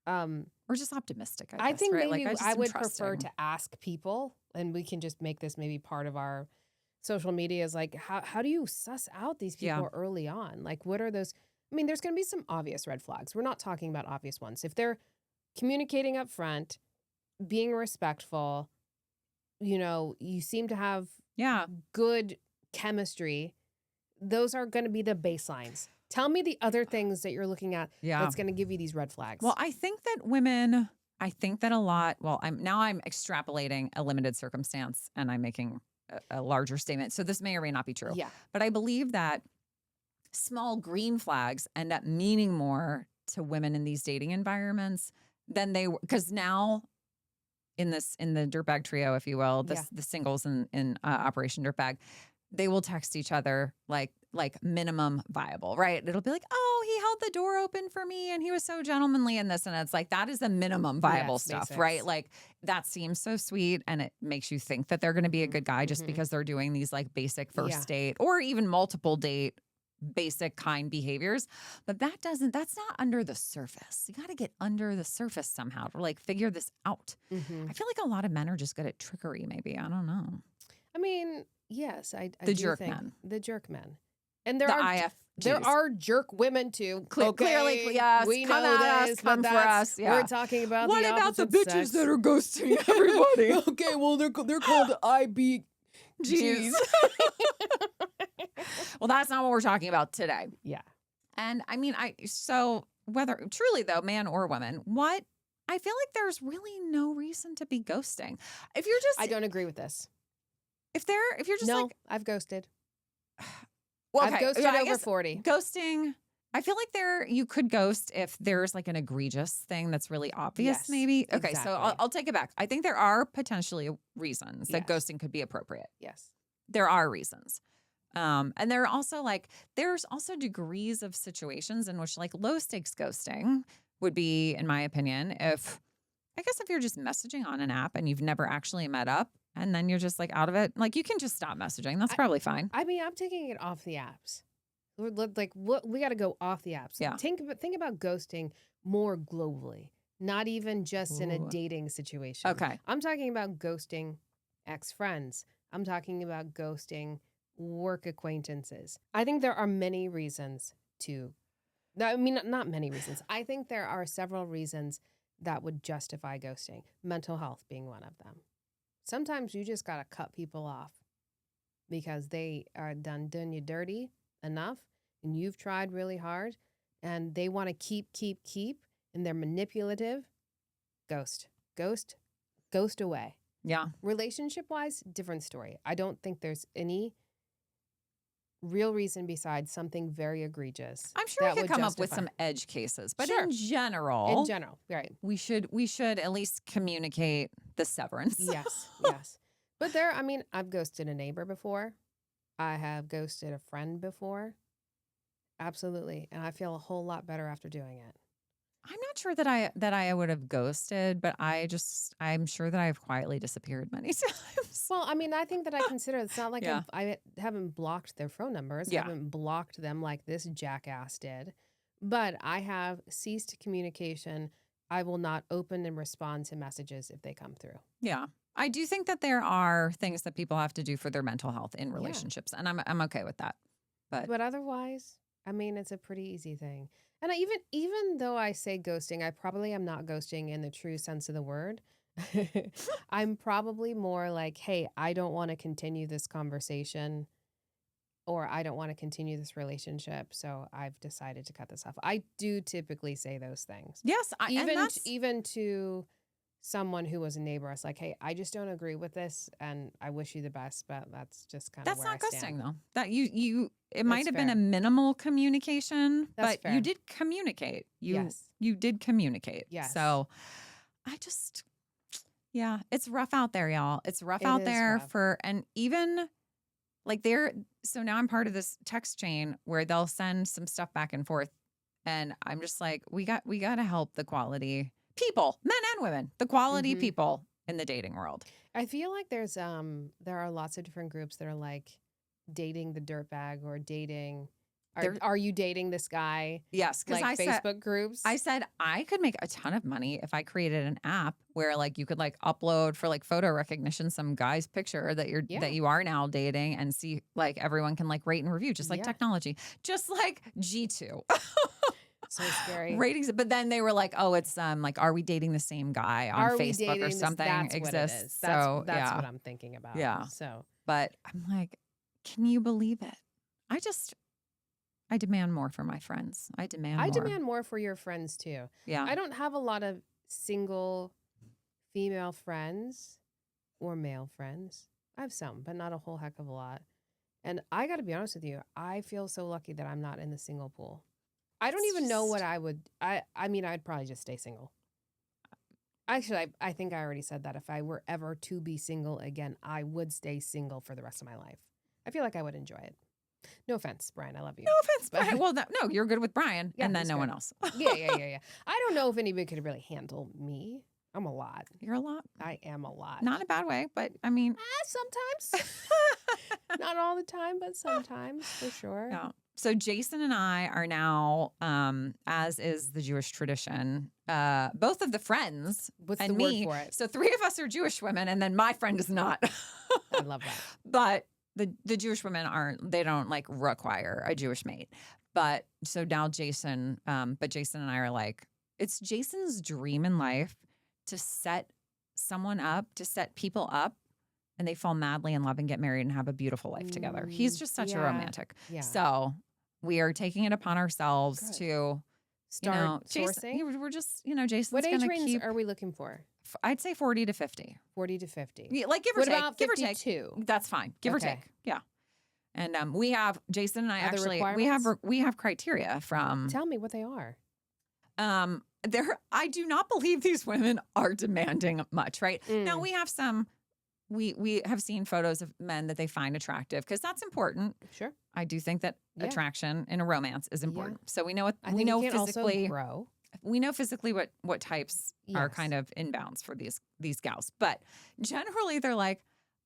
We're just optimistic, I guess, think right? maybe I would prefer to ask people, and we can just make this maybe part of our social media, is like, how do you suss out these people early on? Like, what are those? I mean, there's going to be some obvious red flags. We're not talking about obvious ones. If they're communicating up front, being respectful, you seem to have good chemistry, those are going to be the baselines. Tell me the other things that you're looking at that's going to give you these red flags. Well, I think that a lot, I'm extrapolating a limited circumstance and I'm making a larger statement. So this may or may not be true. Yeah. But I believe that small green flags end up meaning more to women in these dating environments than they were. Because now in the Dirtbag trio, if you will, the singles in Operation Dirtbag, they will text each other like minimum viable, right? It'll be like, oh, held the door open for me and he was so gentlemanly in this. And it's like, that is the minimum viable Yes, stuff, basics. right? Like that seems so sweet and it makes you think that they're going to be a good guy just Mhm. because they're doing these like basic first Yeah. date or even multiple date basic kind behaviors. But that's not under the surface. You got to get under the surface somehow to like figure this out. Mhm. I feel like a lot of men are just good at trickery, maybe. I don't know. I mean, yes, I The do jerk think men. the jerk men. And The IFGs. there are jerk women too. Clearly, Okay, yes. we Come know at this, us. Come but for us. Yeah. we're talking about What the about the opposite bitches sex. that are ghosting everybody? Okay, well they're called IBGs. Jeez. Well, that's not what we're talking about today. Yeah. And I mean, so whether truly though, man or woman, I feel like there's really no reason to be ghosting. If you're just, I don't agree with this. if you're just No, like, I've ghosted. well, I've okay, ghosted yeah, I over guess 40. ghosting. I feel like you could ghost if there's like an egregious thing that's really obvious, Yes, maybe. Okay, so exactly. I'll take it back. I think there are potentially reasons that Yes. ghosting could be appropriate. Yes. There are reasons. And there are also there's also degrees of situations in which like low stakes ghosting would be, in my opinion, if you're just messaging on an app and you've never actually met up and then you're just like out of it, like you can just stop messaging. That's probably fine. I mean, I'm taking it off the apps. Like, what we got to go off the apps. Yeah. Think about ghosting more globally, not even just in a Ooh. dating situation. Okay. I'm talking about ghosting ex-friends. I'm talking about ghosting work acquaintances. I think there are many reasons to. I mean, not many reasons. I think there are several reasons that would justify ghosting. Mental health being one of them. Sometimes you just got to cut people off because they are done you dirty enough and you've tried really hard and they want to keep and they're manipulative. Ghost away. Yeah. Relationship wise, different story. I don't think there's any real reason besides something very egregious. I'm sure that we could would come up with justify. some edge cases, but Sure. in general, Right. we should at least communicate the severance. Yes. But I've ghosted a neighbor before. I have ghosted a friend before. Absolutely. And I feel a whole lot better after doing it. I'm not sure that I would have ghosted, but I'm sure that I've quietly disappeared many times. Well, I think that I consider it's not like Yeah. I haven't blocked their phone numbers. Yeah. I haven't blocked them like this jackass did. But I have ceased communication. I will not open and respond to messages if they come through. Yeah. I do think that there are things that people have to do for their mental health in relationships, and I'm okay with that. But Otherwise, it's a pretty easy thing. And even though I say ghosting, I probably am not ghosting in the true sense of the word. I'm probably more like, hey, I don't want to continue this conversation or I don't want to continue this relationship. So I've decided to cut this off. I do typically say those things. yes, Even to someone who was a neighbor, I was like, hey, I just don't agree with this and I wish you the best, but that's just kind of that's where not I ghosting stand. though. That it might have been fair. a minimal communication, That's but fair. you did communicate. Yes. You did communicate. Yes. So yeah, it's rough out there, y'all. It's rough out is there rough. and even like so now I'm part of this text chain where they'll send some stuff back and forth. And I'm just like, we got to help the quality people, men and women, the quality Mhm. people in the dating world. I feel like there are lots of different groups that are like dating the dirtbag or dating. Are you dating this guy? Yes, because Like Facebook groups. I said I could make a ton of money if I created an app where like you could like upload for like photo recognition some guy's picture that you are now dating and see like everyone can like rate and review just like Yeah. technology, just like G2. So scary. Ratings, but then they were like, "Oh, it's like, are we dating the same guy on Are we Facebook dating or this? something That's exists?" what it is. So That's yeah, what I'm thinking about. Yeah. So but I'm like, can you believe it? I demand more for my friends. I demand more for your friends too. Yeah, I don't have a lot of single female friends or male friends. I have some, but not a whole heck of a lot. And I got to be honest with you, I feel so lucky that I'm not in the single pool. I don't even know what I would. I'd probably just stay single. Actually, I think I already said that. If I were ever to be single again, I would stay single for the rest of my life. I feel like I would enjoy it. No offense, Brian. I love you. No offense, Brian. Well, no, you're good with Brian, Yeah, and then he's no good. one else. Yeah. I don't know if anybody could really handle me. I'm a lot. You're a lot. I am a lot. Not in a bad way, but I mean, sometimes. Not all the time, but sometimes for sure. yeah. So Jason and I are now, as is the Jewish tradition, both of the friends What's and the me. word for it? So 3 of us are Jewish women, and then my friend is not. I love that. But the Jewish women they don't like require a Jewish mate. But so now Jason and I are like, it's Jason's dream in life to set someone up, to set people up, and they fall madly in love and get married and have a beautiful life together. He's just such a romantic. Yeah. So we are taking it upon ourselves to start Jason, sourcing. we're just, Jason's What age gonna range keep, are we looking for? I'd say 40 to 50. 40 to 50. Yeah, like give or What take. about Give or 52? take. That's fine. Give or Okay. take. Yeah. And we have Jason and I Other actually requirements? we have criteria from Tell me what they are. I do not believe these women are demanding much, right? Now Mm. we have some we have seen photos of men that they find attractive because that's important. Sure. I do think that Yeah. attraction in a romance is important. So we know what I we think know it can physically. also grow. We know physically what types are Yes. kind of inbounds for these gals. But generally they're like,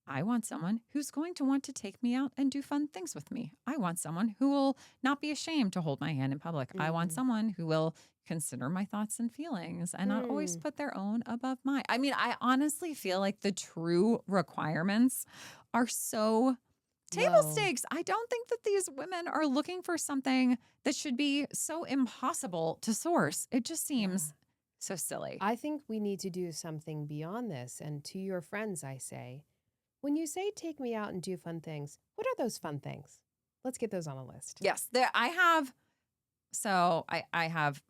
I want someone who's going to want to take me out and do fun things with me. I want someone who will not be ashamed to hold my hand in public. I want someone who will consider my thoughts and feelings and not always put their own above mine. I mean, I honestly feel like the true requirements are so table Whoa. stakes. I don't think that these women are looking for something that should be so impossible to source. It just seems so silly. I think we need to do something beyond this. And to your friends, I say, when you say take me out and do fun things, what are those fun things? Let's get those on a list. Yes, I have. So I have.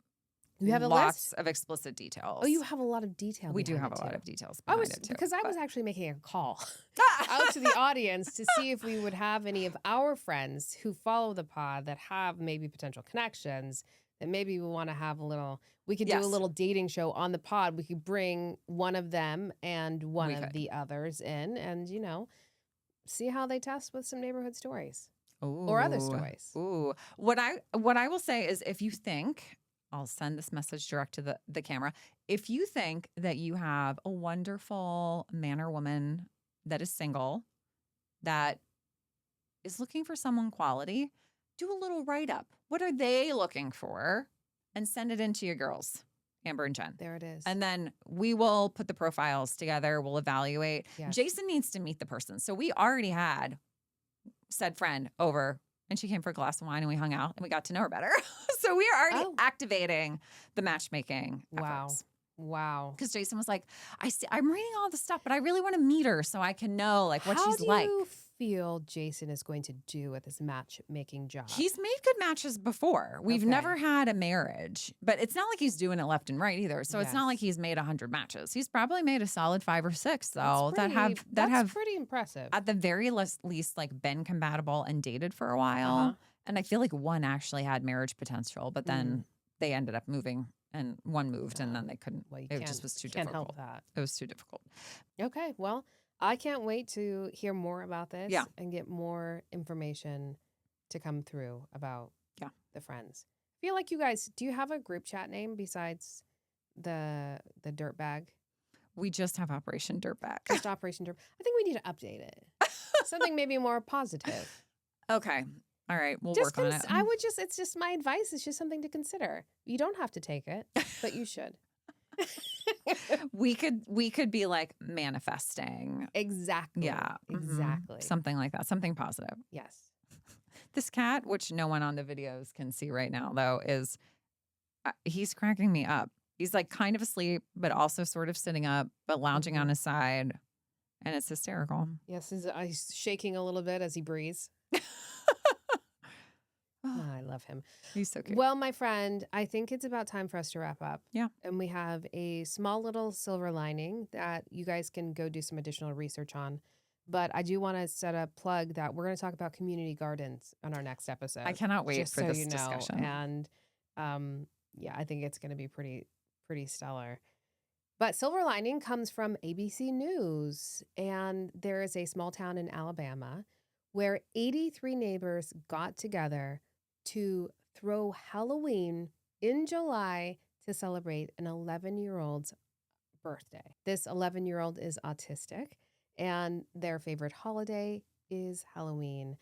You have a lots list? of explicit details. Oh, you have a lot of detail. We do behind have it, a lot too. of details I behind was it too. because I was but- actually making a call out to the audience to see if we would have any of our friends who follow the pod that have maybe potential connections that maybe we want to have a little. We could do Yes. a little dating show on the pod. We could bring one of them and one We of could. the others in, and see how they test with some neighborhood stories or other stories. Ooh. What I will say is if you think, I'll send this message direct to the camera. If you think that you have a wonderful man or woman that is single, that is looking for someone quality, do a little write-up. What are they looking for? And send it in to your girls, Amber and Jen. There it is. And then we will put the profiles together. We'll evaluate. Yes. Jason needs to meet the person. So we already had said friend over and she came for a glass of wine and we hung out and we got to know her better. So we are already activating the matchmaking efforts. Wow. Because Jason was like, I'm reading all this stuff, but I really want to meet her so I can know like what she's like. How do you feel Jason is going to do with his matchmaking job? He's made good matches before. We've Okay. never had a marriage, but it's not like he's doing it left and right either. So it's not Yes. like he's made 100 matches. He's probably made a solid 5 or 6 though That's that have pretty impressive. at the very least like been compatible and dated for a while. Uh-huh. And I feel like one actually had marriage potential, but then they ended up moving and one moved and then they couldn't. Well, you It can't, just was too can't difficult. help that. It was too difficult. Okay, well, I can't wait to hear more about this Yeah. and get more information to come through about Yeah. the friends. I feel like you guys, do you have a group chat name besides the Dirtbag? We just have Operation Dirtbag. Just Operation Dirt. I think we need to update it. Something maybe more positive. Okay. All right. We'll Just work on it. it's just my advice. It's just something to consider. You don't have to take it, but you should. We could be like manifesting. Exactly. Yeah. mhm. Exactly. Something like that. Something positive. Yes. This cat, which no one on the videos can see right now, though, is he's cracking me up. He's like kind of asleep, but also sort of sitting up, but lounging on his side. And it's hysterical. Yes, he's shaking a little bit as he breathes. Oh, I love him. He's so cute. Well, my friend, I think it's about time for us to wrap up. Yeah. And we have a small little silver lining that you guys can go do some additional research on. But I do want to set a plug that we're going to talk about community gardens on our next episode. I cannot wait just for so this you know. discussion. And yeah, I think it's going to be pretty stellar. But silver lining comes from ABC News. And there is a small town in Alabama where 83 neighbors got together to throw Halloween in July to celebrate an 11-year-old's birthday. This 11-year-old is autistic, and their favorite holiday is Halloween.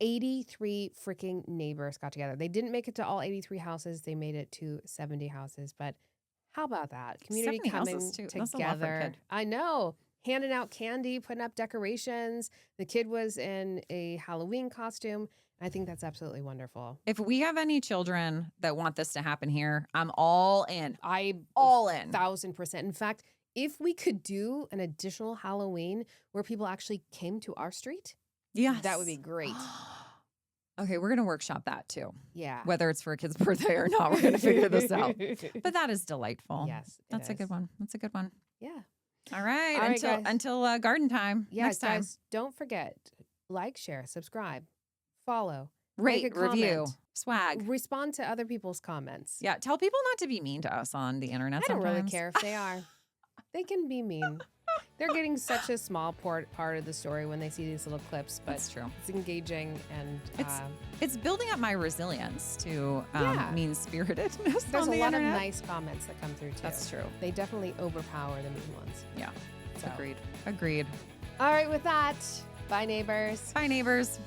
83 freaking neighbors got together. They didn't make it to all 83 houses. They made it to 70 houses, but how about that? Community 70 coming houses too. together. That's a lot for a kid. I know. Handing out candy, putting up decorations. The kid was in a Halloween costume. I think that's absolutely wonderful. If we have any children that want this to happen here, I'm all in. I'm all in. 1,000%. In fact, if we could do an additional Halloween where people actually came to our street, yes, that would be great. Okay, we're going to workshop that too. Yeah. Whether it's for a kid's birthday or not, we're going to figure this out. But that is delightful. Yes, That's a good one. That's a good one. Yeah. All right. All right, until garden time. Yeah, next time. guys, don't forget, like, share, subscribe, follow, Rate, make a review, comment, swag. respond to other people's comments. Yeah, tell people not to be mean to us on the internet. I don't really sometimes. care if they are. They can be mean. They're getting such a small part of the story when they see these little clips, but That's true. it's engaging and It's building up my resilience to Yeah. mean-spiritedness there's on a the lot internet. of nice comments that come through too. That's true. They definitely overpower the mean ones. Yeah. So. Agreed. All right, with that, bye neighbors. Bye, neighbors.